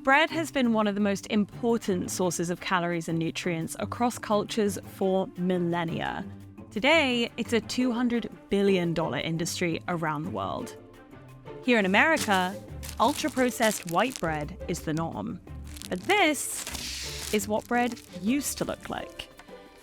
Bread has been one of the most important sources of calories and nutrients across cultures for millennia. Today, it's a $200 billion industry around the world. Here in America, ultra-processed white bread is the norm. But this is what bread used to look like.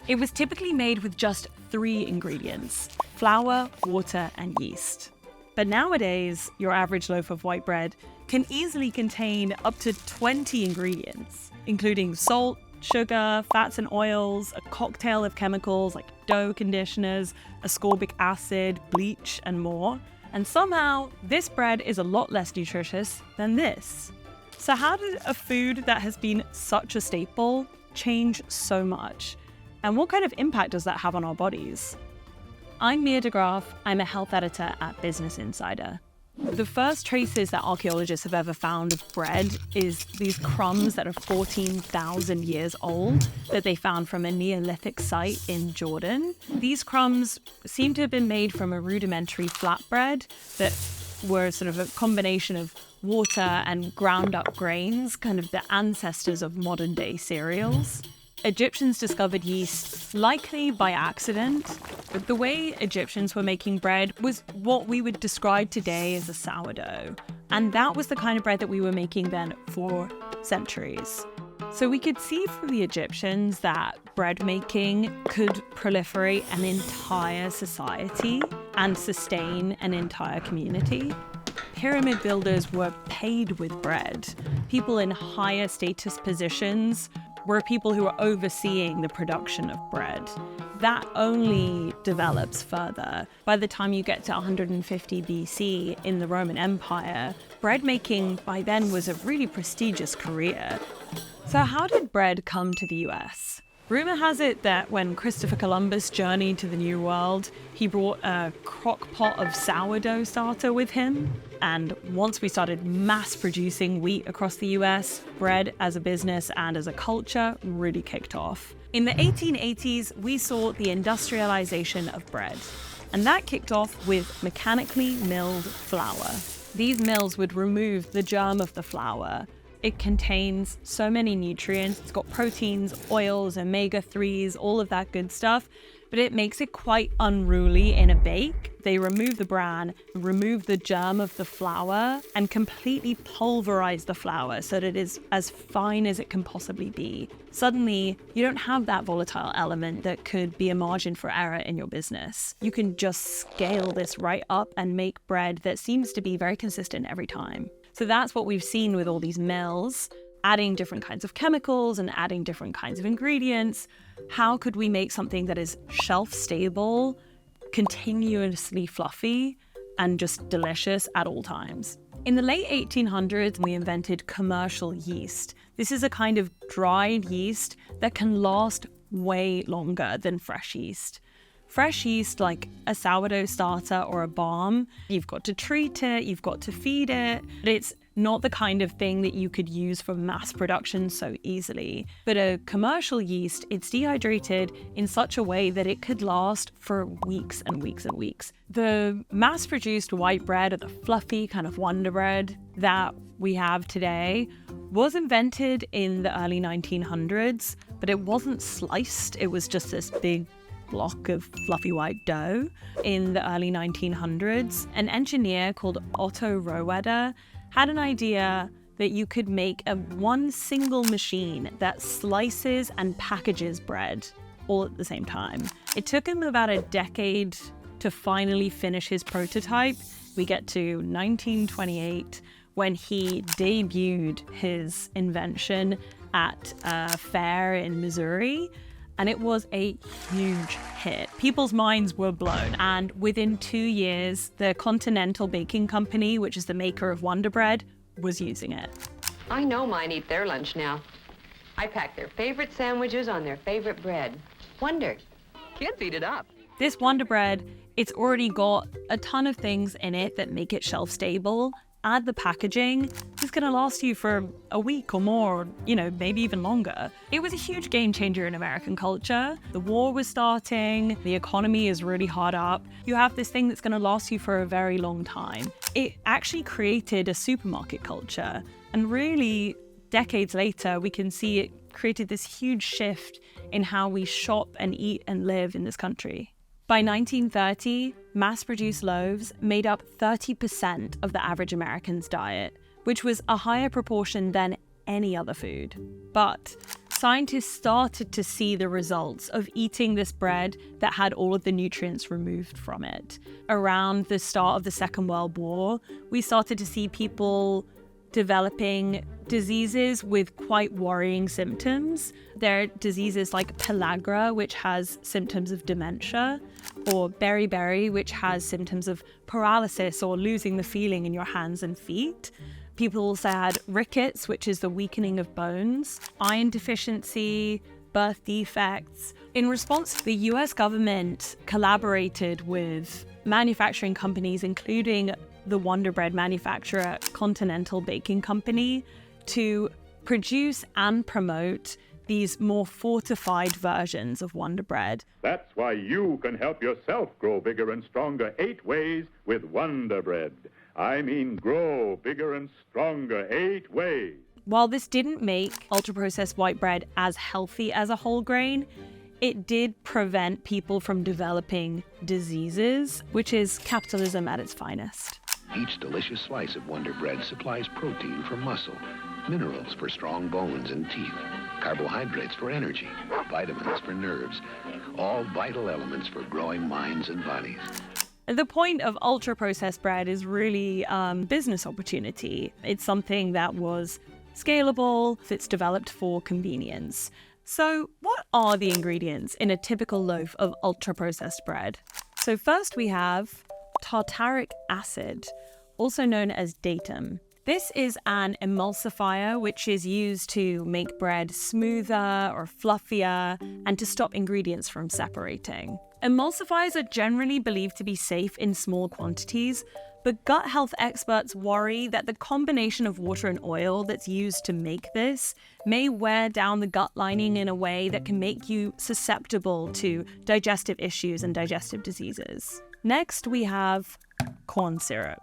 It was typically made with just 3 ingredients: flour, water, and yeast. But nowadays, your average loaf of white bread can easily contain up to 20 ingredients, including salt, sugar, fats and oils, a cocktail of chemicals like dough conditioners, ascorbic acid, bleach, and more. And somehow, this bread is a lot less nutritious than this. So how did a food that has been such a staple change so much? And what kind of impact does that have on our bodies? I'm Mia DeGraaf. I'm a health editor at Business Insider. The first traces that archaeologists have ever found of bread is these crumbs that are 14,000 years old that they found from a Neolithic site in Jordan. These crumbs seem to have been made from a rudimentary flatbread that were sort of a combination of water and ground up grains, kind of the ancestors of modern day cereals. Egyptians discovered yeast, likely by accident, but the way Egyptians were making bread was what we would describe today as a sourdough. And that was the kind of bread that we were making then for centuries. So we could see from the Egyptians that bread making could proliferate an entire society and sustain an entire community. Pyramid builders were paid with bread. People in higher status positions were people who were overseeing the production of bread. That only develops further. By the time you get to 150 BC in the Roman Empire, bread making by then was a really prestigious career. So how did bread come to the US? Rumor has it that when Christopher Columbus journeyed to the New World, he brought a crock pot of sourdough starter with him. And once we started mass producing wheat across the US, bread as a business and as a culture really kicked off. In the 1880s, we saw the industrialization of bread. And that kicked off with mechanically milled flour. These mills would remove the germ of the flour. It contains so many nutrients. It's got proteins, oils, omega-3s, all of that good stuff, but it makes it quite unruly in a bake. They remove the bran, remove the germ of the flour, and completely pulverize the flour so that it is as fine as it can possibly be. Suddenly, you don't have that volatile element that could be a margin for error in your business. You can just scale this right up and make bread that seems to be very consistent every time. So that's what we've seen with all these mills, adding different kinds of chemicals and adding different kinds of ingredients. How could we make something that is shelf stable, continuously fluffy, and just delicious at all times? In the late 1800s, we invented commercial yeast. This is a kind of dried yeast that can last way longer than fresh yeast. Fresh yeast, like a sourdough starter or a balm, you've got to treat it, you've got to feed it. But it's not the kind of thing that you could use for mass production so easily. But a commercial yeast, it's dehydrated in such a way that it could last for weeks and weeks and weeks. The mass-produced white bread, or the fluffy kind of Wonder Bread that we have today, was invented in the early 1900s, but it wasn't sliced. It was just this big block of fluffy white dough. In the early 1900s, an engineer called Otto Rohwedder had an idea that you could make one single machine that slices and packages bread all at the same time. It took him about a decade to finally finish his prototype. We get to 1928 when he debuted his invention at a fair in Missouri. And it was a huge hit. People's minds were blown. And within 2 years, the Continental Baking Company, which is the maker of Wonder Bread, was using it. I know mine eat their lunch now. I pack their favorite sandwiches on their favorite bread. Wonder. Kids eat it up. This Wonder Bread, it's already got a ton of things in it that make it shelf stable. Add the packaging, it's gonna last you for a week or more, maybe even longer. It was a huge game changer in American culture. The war was starting, the economy is really hard up. You have this thing that's gonna last you for a very long time. It actually created a supermarket culture and really decades later, we can see it created this huge shift in how we shop and eat and live in this country. By 1930, mass-produced loaves made up 30% of the average American's diet, which was a higher proportion than any other food. But scientists started to see the results of eating this bread that had all of the nutrients removed from it. Around the start of the Second World War, we started to see people developing diseases with quite worrying symptoms. There are diseases like pellagra, which has symptoms of dementia, or beriberi, which has symptoms of paralysis or losing the feeling in your hands and feet. People also had rickets, which is the weakening of bones, iron deficiency, birth defects. In response, the US government collaborated with manufacturing companies, including the Wonder Bread manufacturer Continental Baking Company, to produce and promote these more fortified versions of Wonder Bread. That's why you can help yourself grow bigger and stronger 8 ways with Wonder Bread. I mean grow bigger and stronger 8 ways. While this didn't make ultra-processed white bread as healthy as a whole grain, it did prevent people from developing diseases, which is capitalism at its finest. Each delicious slice of Wonder Bread supplies protein for muscle, minerals for strong bones and teeth, carbohydrates for energy, vitamins for nerves, all vital elements for growing minds and bodies. The point of ultra-processed bread is really business opportunity. It's something that was scalable, it's developed for convenience. So what are the ingredients in a typical loaf of ultra-processed bread? So first we have tartaric acid, also known as datum. This is an emulsifier which is used to make bread smoother or fluffier and to stop ingredients from separating. Emulsifiers are generally believed to be safe in small quantities, but gut health experts worry that the combination of water and oil that's used to make this may wear down the gut lining in a way that can make you susceptible to digestive issues and digestive diseases. Next, we have corn syrup.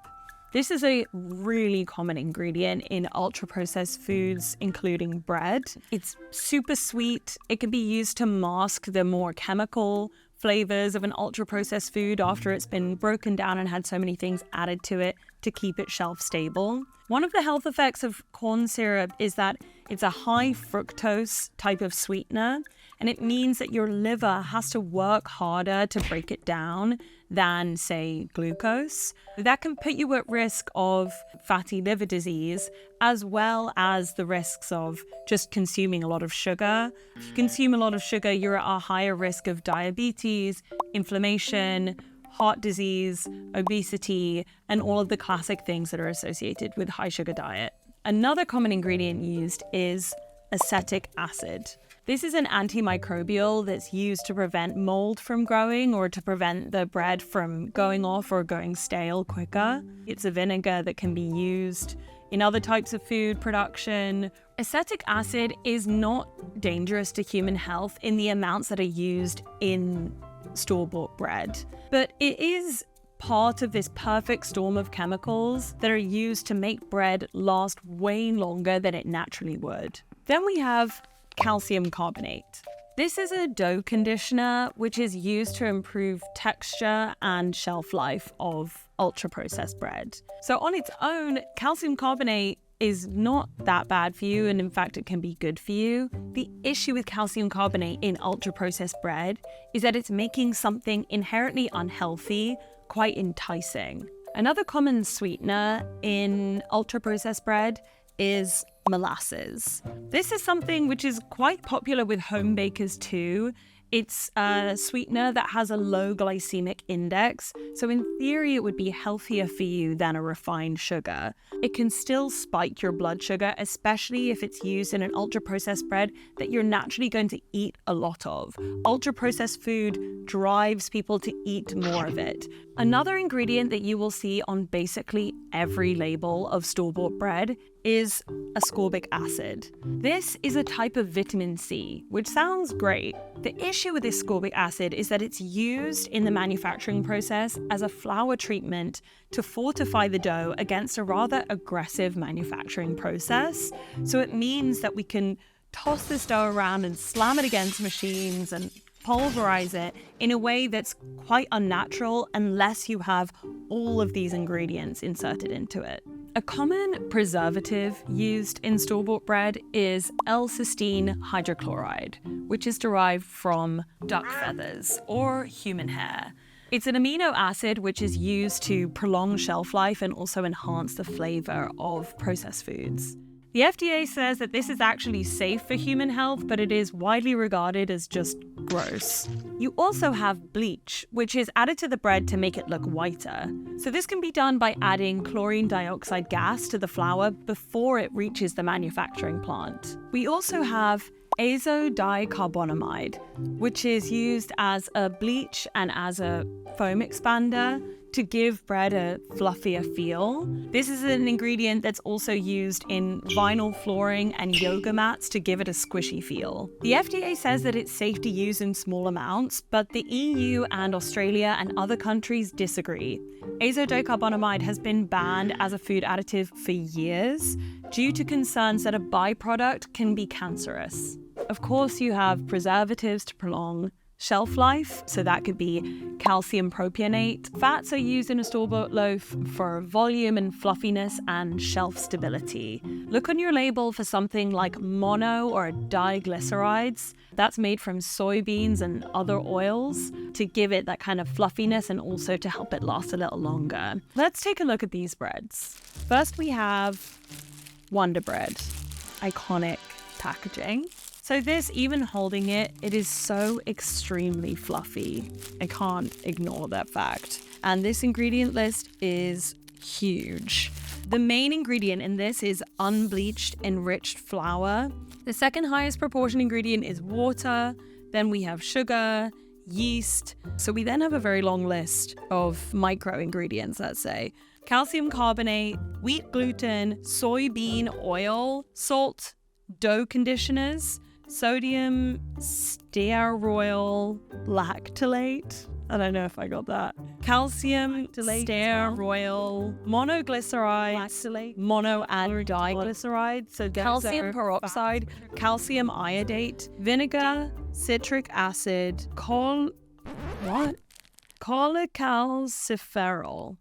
This is a really common ingredient in ultra-processed foods, including bread. It's super sweet. It can be used to mask the more chemical flavors of an ultra-processed food after it's been broken down and had so many things added to it to keep it shelf stable. One of the health effects of corn syrup is that it's a high fructose type of sweetener, and it means that your liver has to work harder to break it down than, say, glucose. That can put you at risk of fatty liver disease, as well as the risks of just consuming a lot of sugar. If you consume a lot of sugar, you're at a higher risk of diabetes, inflammation, heart disease, obesity, and all of the classic things that are associated with high sugar diet. Another common ingredient used is acetic acid. This is an antimicrobial that's used to prevent mold from growing or to prevent the bread from going off or going stale quicker. It's a vinegar that can be used in other types of food production. Acetic acid is not dangerous to human health in the amounts that are used in store-bought bread, but it is part of this perfect storm of chemicals that are used to make bread last way longer than it naturally would. Then we have calcium carbonate. This is a dough conditioner which is used to improve texture and shelf life of ultra-processed bread. So on its own, calcium carbonate is not that bad for you, and in fact it can be good for you. The issue with calcium carbonate in ultra-processed bread is that it's making something inherently unhealthy quite enticing. Another common sweetener in ultra-processed bread is molasses. This is something which is quite popular with home bakers too. It's a sweetener that has a low glycemic index, so in theory it would be healthier for you than a refined sugar. It can still spike your blood sugar, especially if it's used in an ultra-processed bread that you're naturally going to eat a lot of. Ultra-processed food drives people to eat more of it. Another ingredient that you will see on basically every label of store-bought bread is ascorbic acid. This is a type of vitamin C, which sounds great. The issue with ascorbic acid is that it's used in the manufacturing process as a flour treatment to fortify the dough against a rather aggressive manufacturing process. So it means that we can toss this dough around and slam it against machines and pulverize it in a way that's quite unnatural unless you have all of these ingredients inserted into it. A common preservative used in store-bought bread is L-cysteine hydrochloride, which is derived from duck feathers or human hair. It's an amino acid which is used to prolong shelf life and also enhance the flavor of processed foods. The FDA says that this is actually safe for human health, but it is widely regarded as just gross. You also have bleach, which is added to the bread to make it look whiter. So this can be done by adding chlorine dioxide gas to the flour before it reaches the manufacturing plant. We also have azodicarbonamide, which is used as a bleach and as a foam expander to give bread a fluffier feel. This is an ingredient that's also used in vinyl flooring and yoga mats to give it a squishy feel. The FDA says that it's safe to use in small amounts, but the EU and Australia and other countries disagree. Azodicarbonamide has been banned as a food additive for years due to concerns that a byproduct can be cancerous. Of course, you have preservatives to prolong shelf life, so that could be calcium propionate. Fats are used in a store-bought loaf for volume and fluffiness and shelf stability. Look on your label for something like mono or diglycerides. That's made from soybeans and other oils to give it that kind of fluffiness and also to help it last a little longer. Let's take a look at these breads. First we have Wonder Bread, iconic packaging. So this, even holding it, it is so extremely fluffy. I can't ignore that fact. And this ingredient list is huge. The main ingredient in this is unbleached enriched flour. The second highest proportion ingredient is water. Then we have sugar, yeast. So we then have a very long list of micro ingredients, let's say. Calcium carbonate, wheat gluten, soybean oil, salt, dough conditioners, sodium stearoyl lactylate. I don't know if I got that. Calcium stearoyl monoglyceride, mono and diglyceride. So calcium peroxide, calcium iodate, vinegar, citric acid, cholecalciferol.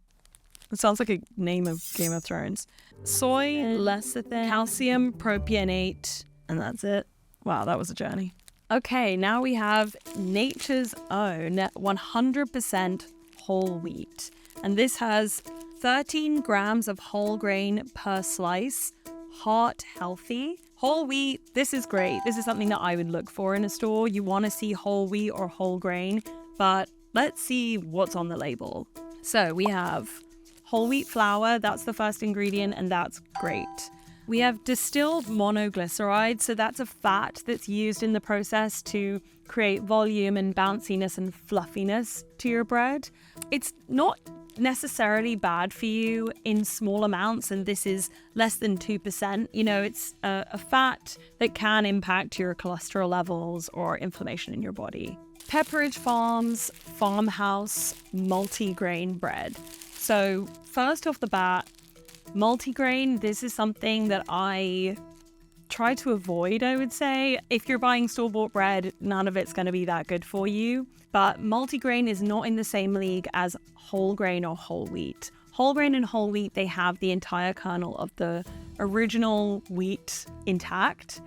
It sounds like a name of Game of Thrones. Soy lecithin, calcium propionate, and that's it. Wow, that was a journey. Okay, now we have Nature's Own 100% whole wheat. And this has 13 grams of whole grain per slice, heart healthy. Whole wheat, this is great. This is something that I would look for in a store. You want to see whole wheat or whole grain, but let's see what's on the label. So we have whole wheat flour, that's the first ingredient, and that's great. We have distilled monoglyceride, so that's a fat that's used in the process to create volume and bounciness and fluffiness to your bread. It's not necessarily bad for you in small amounts, and this is less than 2%. You know, it's a fat that can impact your cholesterol levels or inflammation in your body. Pepperidge Farms Farmhouse multigrain bread. So first off the bat, multigrain, this is something that I try to avoid, I would say. If you're buying store-bought bread, none of it's going to be that good for you. But multigrain is not in the same league as whole grain or whole wheat. Whole grain and whole wheat, they have the entire kernel of the original wheat intact.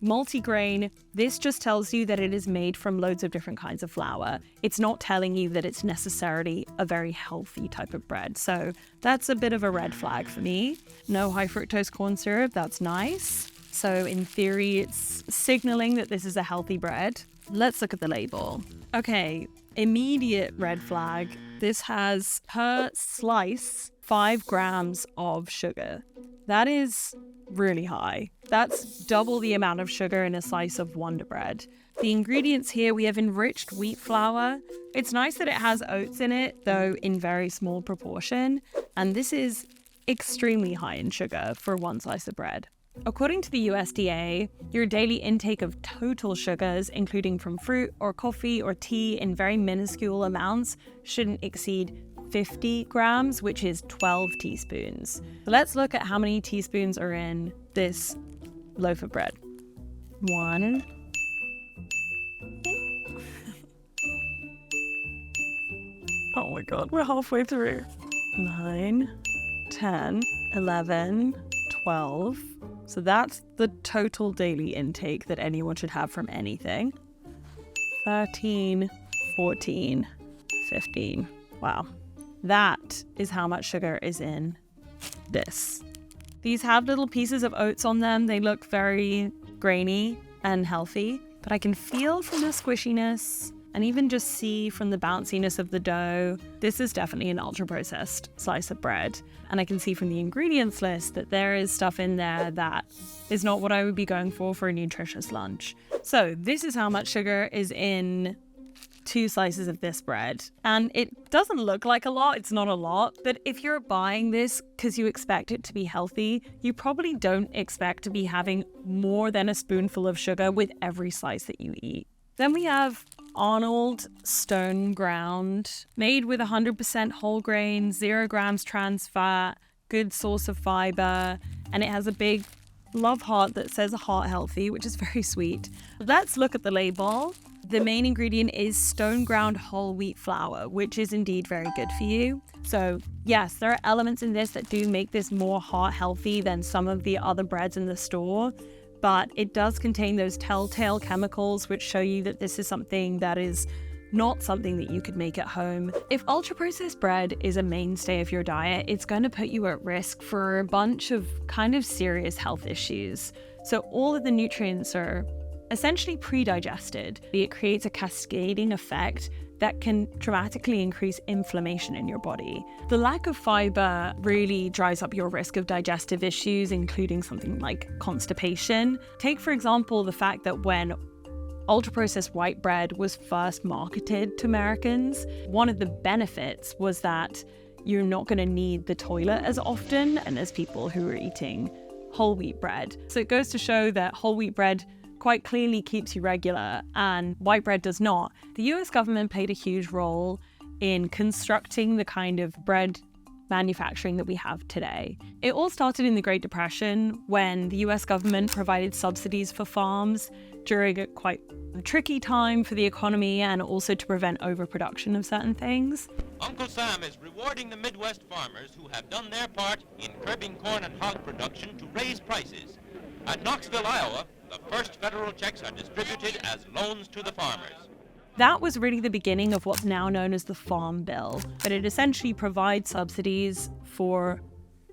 Multigrain, this just tells you that it is made from loads of different kinds of flour. It's not telling you that it's necessarily a very healthy type of bread. So that's a bit of a red flag for me. No high fructose corn syrup, that's nice. So in theory, it's signaling that this is a healthy bread. Let's look at the label. Okay, immediate red flag. This has per slice 5 grams of sugar. That is really high. That's double the amount of sugar in a slice of Wonder Bread. The ingredients here, we have enriched wheat flour. It's nice that it has oats in it, though in very small proportion. And this is extremely high in sugar for one slice of bread. According to the USDA, your daily intake of total sugars, including from fruit or coffee or tea in very minuscule amounts, shouldn't exceed 50 grams, which is 12 teaspoons. So let's look at how many teaspoons are in this loaf of bread. 1. Oh my god, we're halfway through. 9, 10, 11, 12. So that's the total daily intake that anyone should have from anything. 13, 14, 15. Wow. That is how much sugar is in this. These have little pieces of oats on them. They look very grainy and healthy, but I can feel from the squishiness and even just see from the bounciness of the dough, this is definitely an ultra-processed slice of bread. And I can see from the ingredients list that there is stuff in there that is not what I would be going for a nutritious lunch. So this is how much sugar is in 2 slices of this bread. And it doesn't look like a lot, it's not a lot, but if you're buying this because you expect it to be healthy, you probably don't expect to be having more than a spoonful of sugar with every slice that you eat. Then we have Arnold Stone Ground, made with 100% whole grain, 0 grams trans fat, good source of fiber, and it has a big love heart that says heart healthy, which is very sweet. Let's look at the label. The main ingredient is stone ground whole wheat flour, which is indeed very good for you. So yes, there are elements in this that do make this more heart healthy than some of the other breads in the store, but it does contain those telltale chemicals which show you that this is something that is not something that you could make at home. If ultra-processed bread is a mainstay of your diet, it's going to put you at risk for a bunch of kind of serious health issues. So all of the nutrients are essentially pre-digested. It creates a cascading effect that can dramatically increase inflammation in your body. The lack of fiber really drives up your risk of digestive issues, including something like constipation. Take, for example, the fact that when ultra-processed white bread was first marketed to Americans, one of the benefits was that you're not going to need the toilet as often and as people who are eating whole wheat bread. So it goes to show that whole wheat bread quite clearly keeps you regular and white bread does not. The US government played a huge role in constructing the kind of bread manufacturing that we have today. It all started in the Great Depression when the US government provided subsidies for farms during a quite tricky time for the economy and also to prevent overproduction of certain things. Uncle Sam is rewarding the Midwest farmers who have done their part in curbing corn and hog production to raise prices. At Knoxville, Iowa, the first federal checks are distributed as loans to the farmers. That was really the beginning of what's now known as the Farm Bill, but it essentially provides subsidies for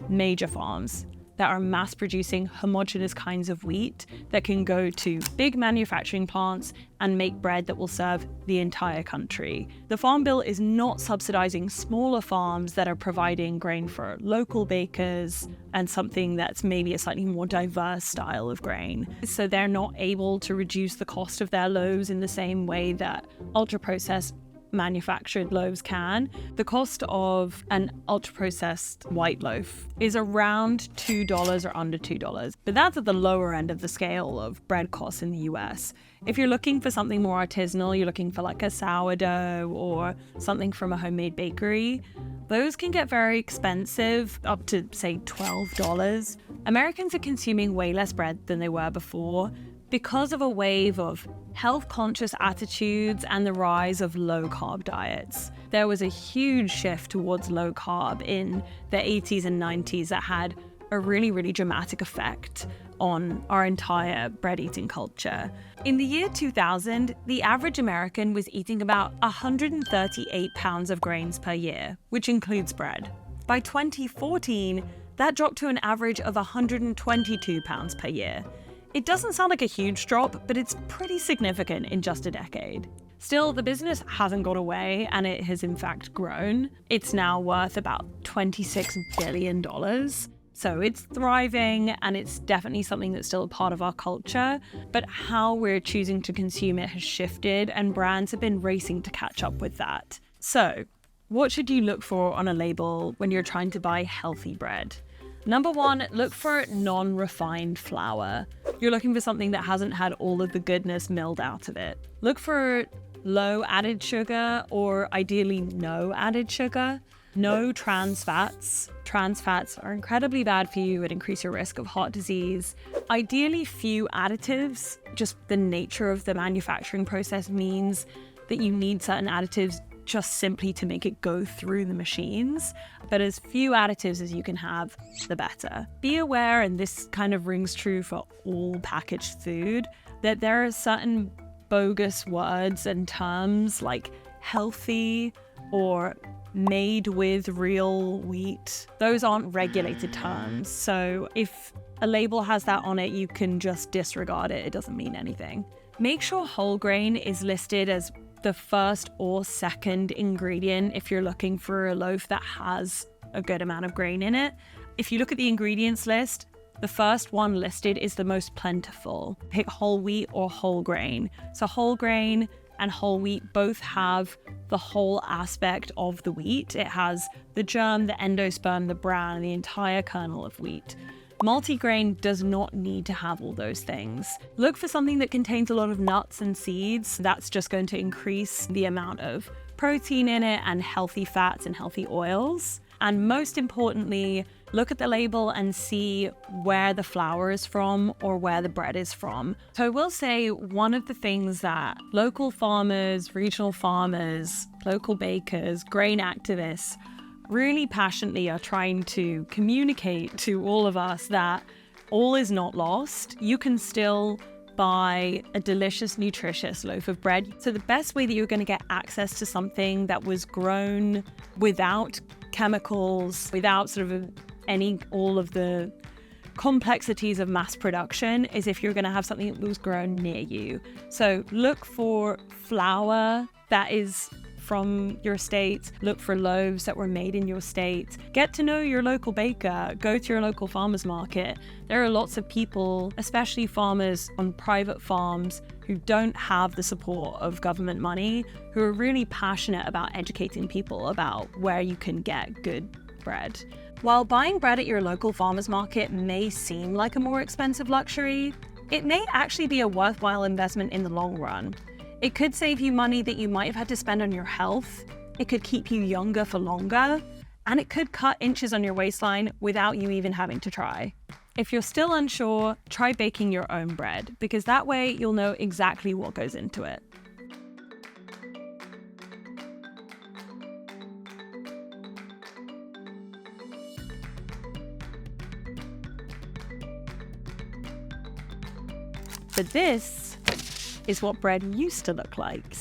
major farms that are mass producing homogeneous kinds of wheat that can go to big manufacturing plants and make bread that will serve the entire country. The Farm Bill is not subsidizing smaller farms that are providing grain for local bakers and something that's maybe a slightly more diverse style of grain. So they're not able to reduce the cost of their loaves in the same way that ultra-processed manufactured loaves can. The cost of an ultra-processed white loaf is around $2 or under $2, but that's at the lower end of the scale of bread costs in the US. If you're looking for something more artisanal, you're looking for like a sourdough or something from a homemade bakery, those can get very expensive, up to say $12. Americans are consuming way less bread than they were before because of a wave of health-conscious attitudes and the rise of low-carb diets. There was a huge shift towards low-carb in the 80s and 90s that had a really, really dramatic effect on our entire bread-eating culture. In the year 2000, the average American was eating about 138 pounds of grains per year, which includes bread. By 2014, that dropped to an average of 122 pounds per year. It doesn't sound like a huge drop, but it's pretty significant in just a decade. Still, the business hasn't gone away, and it has in fact grown. It's now worth about $26 billion. So it's thriving, and it's definitely something that's still a part of our culture, but how we're choosing to consume it has shifted, and brands have been racing to catch up with that. So, What should you look for on a label when you're trying to buy healthy bread? Number one, look for non-refined flour. You're looking for something that hasn't had all of the goodness milled out of it. Look for low added sugar, or ideally no added sugar. No trans fats. Trans fats are incredibly bad for you and increase your risk of heart disease. Ideally few additives. Just the nature of the manufacturing process means that you need certain additives just simply to make it go through the machines. But as few additives as you can have, the better. Be aware, and this kind of rings true for all packaged food, that there are certain bogus words and terms like healthy or made with real wheat. Those aren't regulated terms. So if a label has that on it, you can just disregard it. It doesn't mean anything. Make sure whole grain is listed as the first or second ingredient if you're looking for a loaf that has a good amount of grain in it. If you look at the ingredients list, the first one listed is the most plentiful. Pick whole wheat or whole grain. So whole grain and whole wheat both have the whole aspect of the wheat. It has the germ, the endosperm, the bran, the entire kernel of wheat. Multigrain does not need to have all those things. Look for something that contains a lot of nuts and seeds. That's just going to increase the amount of protein in it and healthy fats and healthy oils. And most importantly, look at the label and see where the flour is from or where the bread is from. So I will say one of the things that local farmers, regional farmers, local bakers, grain activists really passionately are trying to communicate to all of us that all is not lost. You can still buy a delicious, nutritious loaf of bread. So the best way that you're going to get access to something that was grown without chemicals, without all of the complexities of mass production is if you're going to have something that was grown near you. So look for flour that is from your state, look for loaves that were made in your state. Get to know your local baker, go to your local farmer's market. There are lots of people, especially farmers on private farms, who don't have the support of government money, who are really passionate about educating people about where you can get good bread. While buying bread at your local farmer's market may seem like a more expensive luxury, it may actually be a worthwhile investment in the long run. It could save you money that you might have had to spend on your health, it could keep you younger for longer, and it could cut inches on your waistline without you even having to try. If you're still unsure, try baking your own bread, because that way you'll know exactly what goes into it. But this is what bread used to look like.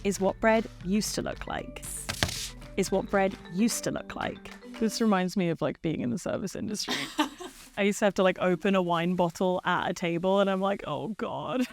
Is what bread used to look like. Is what bread used to look like. This reminds me of being in the service industry. I used to have to open a wine bottle at a table and I'm like, oh God.